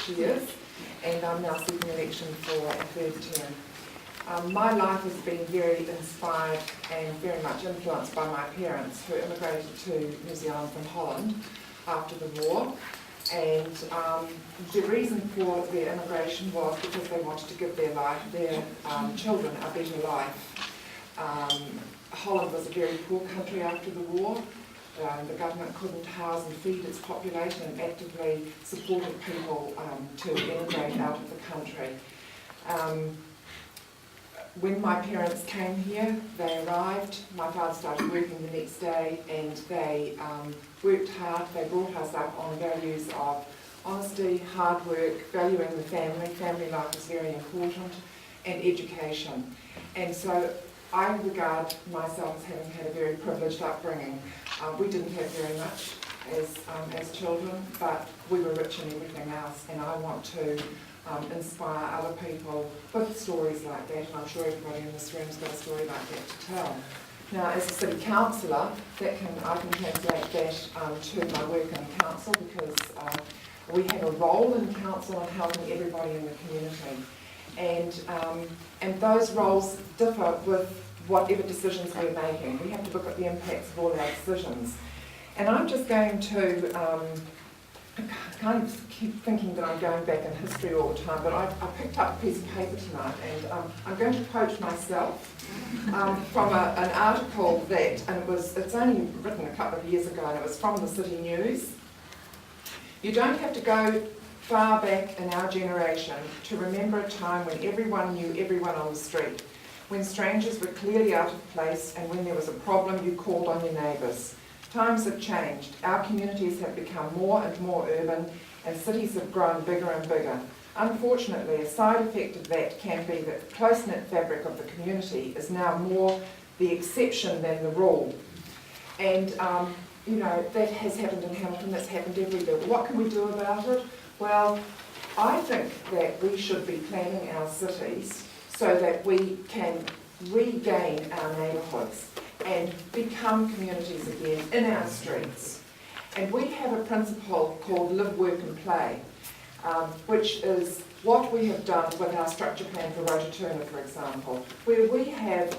6 years, and I'm now seeking election for a third term. My life has been very inspired and very much influenced by my parents, who immigrated to New Zealand from Holland after the war. And the reason for their immigration was because they wanted to give their children a better life. Holland was a very poor country after the war. The government couldn't house and feed its population and actively supported people to immigrate out of the country. When my parents came here, they arrived. My father started working the next day, and they worked hard. They brought us up on values of honesty, hard work, valuing the family. Family life is very important, and education. And so I regard myself as having had a very privileged upbringing. We didn't have very much as children, but we were rich in everything else, and I want to inspire other people with stories like that, and I'm sure everybody in this room's got a story like that to tell. Now, as a city councillor, I can translate that to my work in council, because we have a role in council in helping everybody in the community, and those roles differ with whatever decisions we're making. We have to look at the impacts of all our decisions, and I'm just going to I kind of keep thinking that I'm going back in history all the time, but I picked up a piece of paper tonight, and I'm going to quote myself from an article that, and it's only written a couple of years ago, and it was from the City News. You don't have to go far back in our generation to remember a time when everyone knew everyone on the street, when strangers were clearly out of place, and when there was a problem you called on your neighbours. Times have changed. Our communities have become more and more urban, and cities have grown bigger and bigger. Unfortunately, a side effect of that can be that the close-knit fabric of the community is now more the exception than the rule. And, that has happened in Hamilton, that's happened everywhere. What can we do about it? Well, I think that we should be planning our cities so that we can regain our neighbourhoods and become communities again in our streets. And we have a principle called live, work and play, which is what we have done with our structure plan for Rotorua, for example, where we have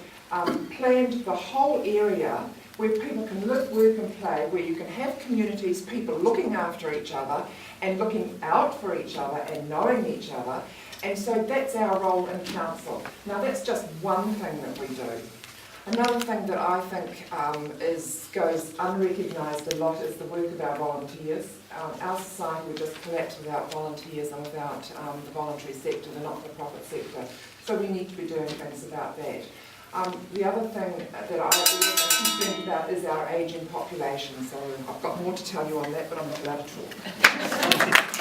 planned the whole area where people can live, work and play, where you can have communities, people looking after each other and looking out for each other and knowing each other. And so that's our role in council. Now that's just one thing that we do. Another thing that I think goes unrecognised a lot is the work of our volunteers. Our society would just collapse without volunteers and without the voluntary sector, the not-for-profit sector. So we need to be doing things about that. The other thing that I'm concerned about is our ageing population. So I've got more to tell you on that, but I'm not allowed to talk.